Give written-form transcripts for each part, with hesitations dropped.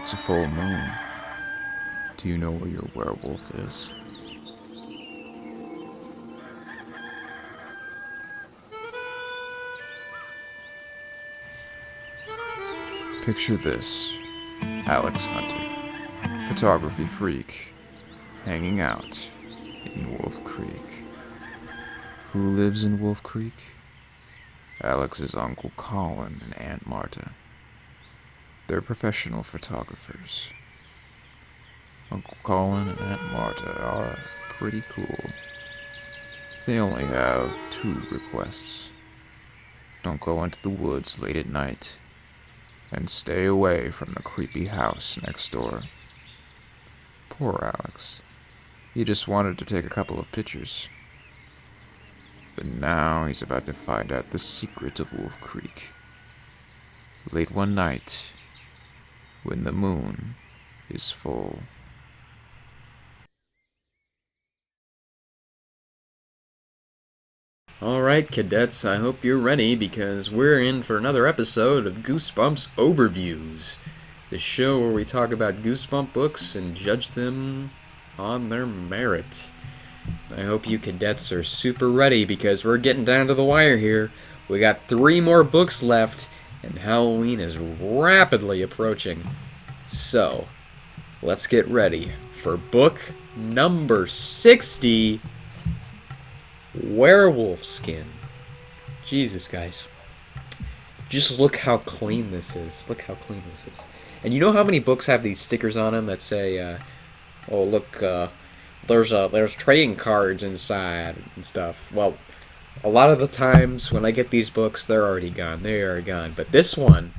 It's a full moon. Do you know where your werewolf is? Picture this: Alex Hunter, photography freak, hanging out in Wolf Creek. Who lives in Wolf Creek? Alex's Uncle Colin and Aunt Marta. They're professional photographers. Uncle Colin and Aunt Marta are pretty cool. They only have 2 requests. Don't go into the woods late at night, and stay away from the creepy house next door. Poor Alex. He just wanted to take a couple of pictures. But now he's about to find out the secret of Wolf Creek. Late one night, when the moon is full. Alright, cadets, I hope you're ready because we're in for another episode of Goosebumps Overviews, the show where we talk about Goosebump books and judge them on their merit. I hope you cadets are super ready because we're getting down to the wire here. We got 3 more books left and Halloween is rapidly approaching. So, let's get ready for book number 60, Werewolf Skin. Jesus, guys. Just look how clean this is. Look how clean this is. And you know how many books have these stickers on them that say, oh, look, there's trading cards inside and stuff. Well, a lot of the times when I get these books, they're already gone. They are gone. But this one,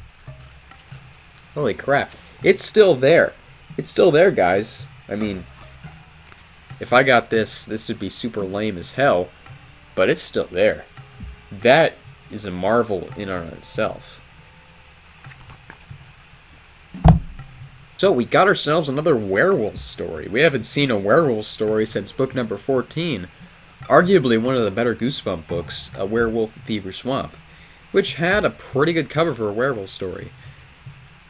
holy crap. It's still there. It's still there, guys. I mean, if I got this would be super lame as hell. But it's still there. That is a marvel in and of itself. So we got ourselves another werewolf story. We haven't seen a werewolf story since book number 14. Arguably one of the better Goosebump books, A Werewolf in Fever Swamp, which had a pretty good cover for a werewolf story.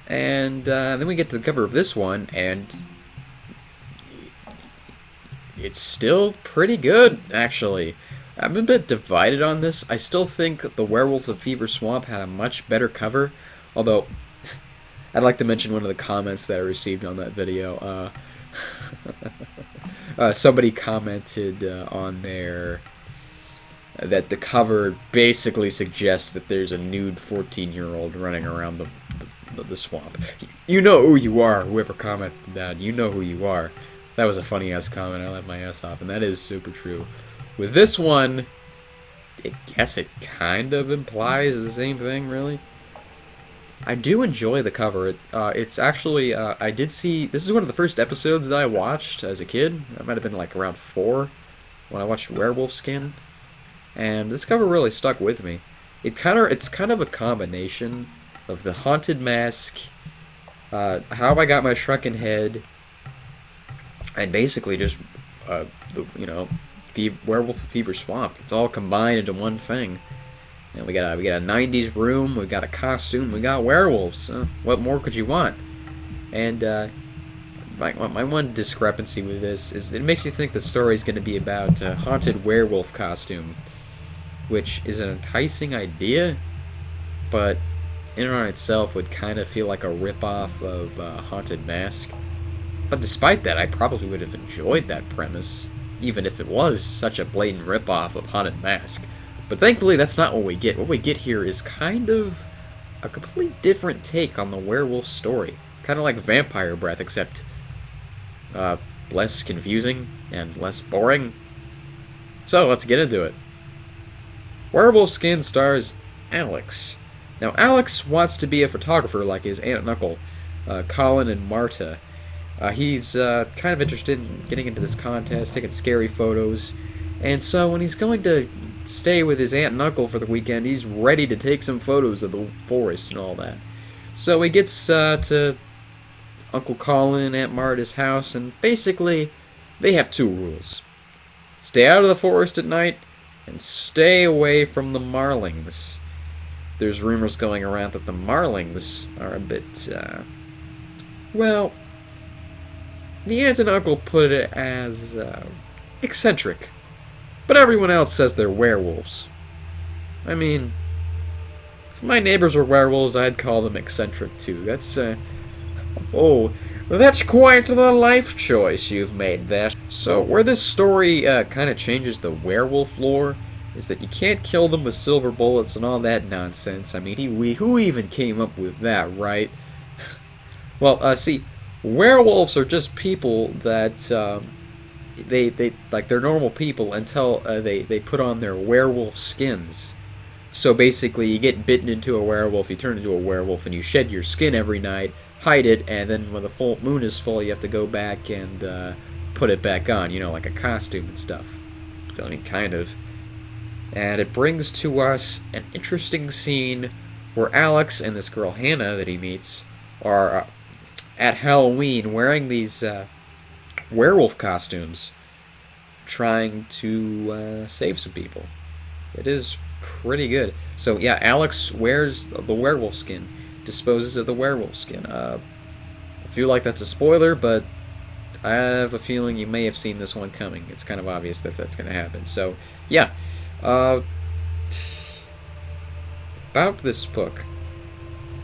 And then we get to the cover of this one, and it's still pretty good, actually. I'm a bit divided on this. I still think The Werewolf of Fever Swamp had a much better cover, although I'd like to mention one of the comments that I received on that video. Somebody commented on there that the cover basically suggests that there's a nude 14-year-old running around the swamp. You know who you are, whoever commented that. You know who you are. That was a funny-ass comment. I laughed my ass off, and that is super true. With this one, I guess it kind of implies the same thing, really. I do enjoy the cover. It's actually, I did see, this is one of the first episodes that I watched as a kid. I might have been like around 4 when I watched Werewolf Skin. And this cover really stuck with me. It's kind of a combination of the haunted mask, how I got my shrunken head, and basically just, Werewolf of Fever Swamp. It's all combined into one thing. And we got a 90s room, we got a costume, we got werewolves. What more could you want? And my one discrepancy with this is that it makes you think the story is going to be about a haunted werewolf costume, which is an enticing idea, but in and on itself would kind of feel like a ripoff of Haunted Mask. But despite that, I probably would have enjoyed that premise, even if it was such a blatant ripoff of Haunted Mask. But thankfully, that's not what we get. What we get here is kind of a completely different take on the werewolf story. Kind of like Vampire Breath, except less confusing and less boring. So, let's get into it. Werewolf Skin stars Alex. Now, Alex wants to be a photographer like his aunt and uncle, Colin and Marta. He's kind of interested in getting into this contest, taking scary photos, and so when he's going to stay with his aunt and uncle for the weekend, he's ready to take some photos of the forest and all that. So he gets to Uncle Colin and Aunt Marta's house, and basically, they have 2 rules. Stay out of the forest at night, and stay away from the Marlings. There's rumors going around that the Marlings are a bit Well, the aunt and uncle put it as eccentric, but everyone else says they're werewolves. I mean, if my neighbors were werewolves, I'd call them eccentric too. Oh, that's quite the life choice you've made there. So, where this story kind of changes the werewolf lore is that you can't kill them with silver bullets and all that nonsense. I mean, who even came up with that, right? Well, see, werewolves are just people that they like they're normal people until they put on their werewolf skins. So basically, you get bitten into a werewolf, you turn into a werewolf, and you shed your skin every night, hide it, and then when the full moon is full, you have to go back and put it back on, you know, like a costume and stuff. I mean, kind of. And it brings to us an interesting scene where Alex and this girl Hannah that he meets are at Halloween wearing these werewolf costumes, trying to save some people. It is pretty good. So yeah, Alex wears the werewolf skin, disposes of the werewolf skin. I feel like that's a spoiler, but I have a feeling you may have seen this one coming. It's kind of obvious that that's going to happen. So yeah, uh, about this book,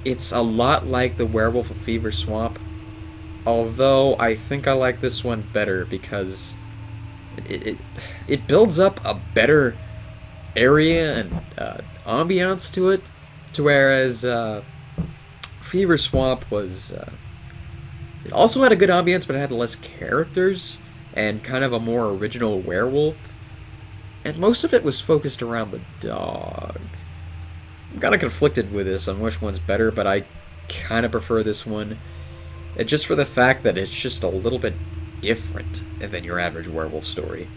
it's a lot like the Werewolf of Fever Swamp, although I think I like this one better because it builds up a better area and ambiance to it, to whereas Fever Swamp was it also had a good ambiance, but it had less characters and kind of a more original werewolf, and most of it was focused around the dog. I'm kind of conflicted with this on which one's better, but I kind of prefer this one, just for the fact that it's just a little bit different than your average werewolf story.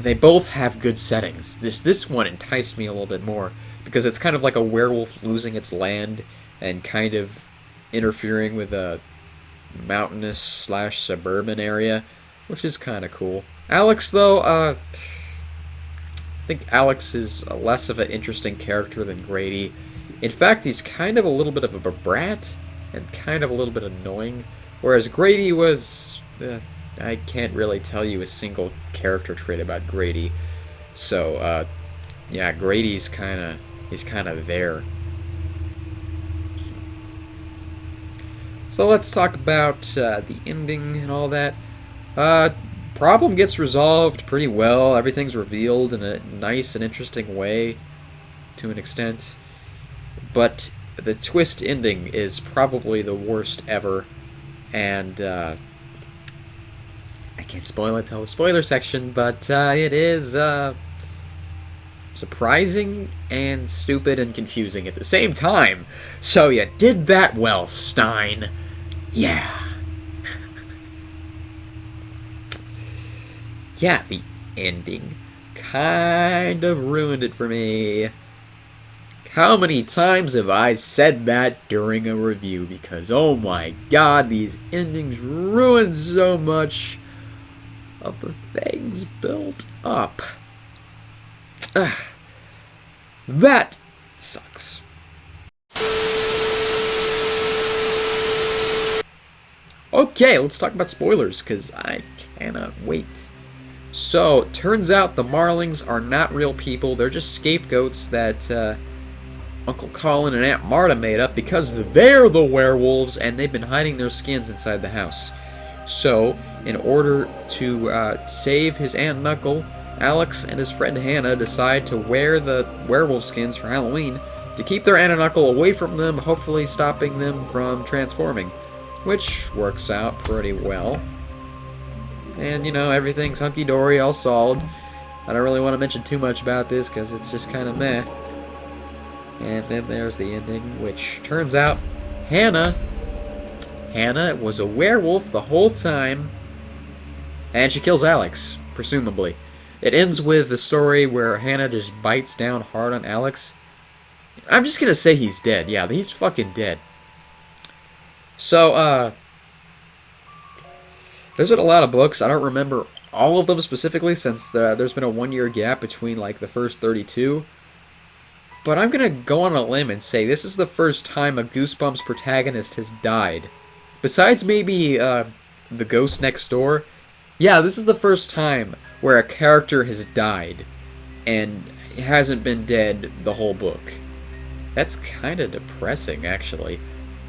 They both have good settings. This one enticed me a little bit more because it's kind of like a werewolf losing its land and kind of interfering with a mountainous slash suburban area, which is kind of cool. Alex, though, I think Alex is less of an interesting character than Grady. In fact, he's kind of a little bit of a brat and kind of a little bit annoying, whereas Grady was I can't really tell you a single character trait about Grady. So, yeah, Grady's he's kind of there. So let's talk about the ending and all that. Problem gets resolved pretty well. Everything's revealed in a nice and interesting way, to an extent. But the twist ending is probably the worst ever, and I can't spoil it till the spoiler section, but it is surprising and stupid and confusing at the same time. So you did that well, Stein. Yeah. Yeah, the ending kind of ruined it for me. How many times have I said that during a review? Because, oh my god, these endings ruin so much of the things built up. Ugh. That sucks. Okay, let's talk about spoilers, because I cannot wait. So, turns out the Marlings are not real people. They're just scapegoats that Uncle Colin and Aunt Marta made up because they're the werewolves and they've been hiding their skins inside the house. So, in order to save his Aunt and Uncle, Alex and his friend Hannah decide to wear the werewolf skins for Halloween to keep their Aunt and Uncle away from them, hopefully stopping them from transforming, which works out pretty well. And, you know, everything's hunky-dory, all solid. I don't really want to mention too much about this because it's just kind of meh. And then there's the ending, which turns out Hannah was a werewolf the whole time, and she kills Alex, presumably. It ends with the story where Hannah just bites down hard on Alex. I'm just gonna say he's dead. Yeah, he's fucking dead. So, there's been a lot of books. I don't remember all of them specifically since there's been a 1-year gap between, like, the first 32. But I'm gonna go on a limb and say this is the first time a Goosebumps protagonist has died. Besides maybe the ghost next door, yeah, this is the first time where a character has died and hasn't been dead the whole book. That's kind of depressing, actually,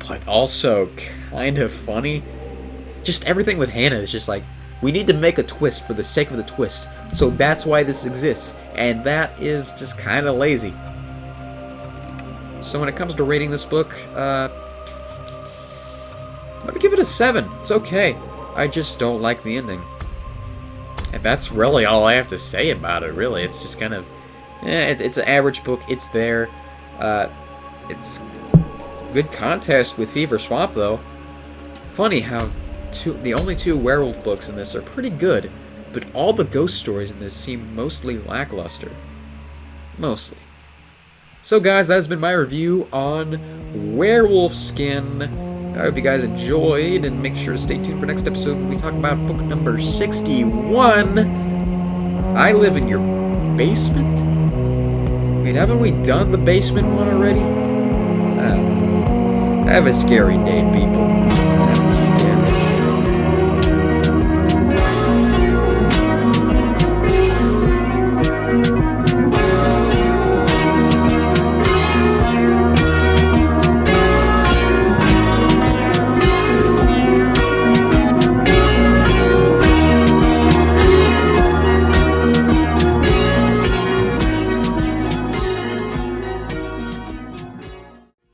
but also kind of funny. Just everything with Hannah is just like, we need to make a twist for the sake of the twist, so that's why this exists, and that is just kind of lazy. So when it comes to rating this book, I'm gonna give it a 7. It's okay. I just don't like the ending. And that's really all I have to say about it, really. It's just kind of... it's an average book. It's there. It's good contest with Fever Swamp, though. Funny how the only 2 werewolf books in this are pretty good, but all the ghost stories in this seem mostly lackluster. Mostly. So guys, that has been my review on Werewolf Skin. I hope you guys enjoyed, and make sure to stay tuned for next episode when we talk about book number 61. I Live in Your Basement? Wait, haven't we done the basement one already? Have a scary day, people.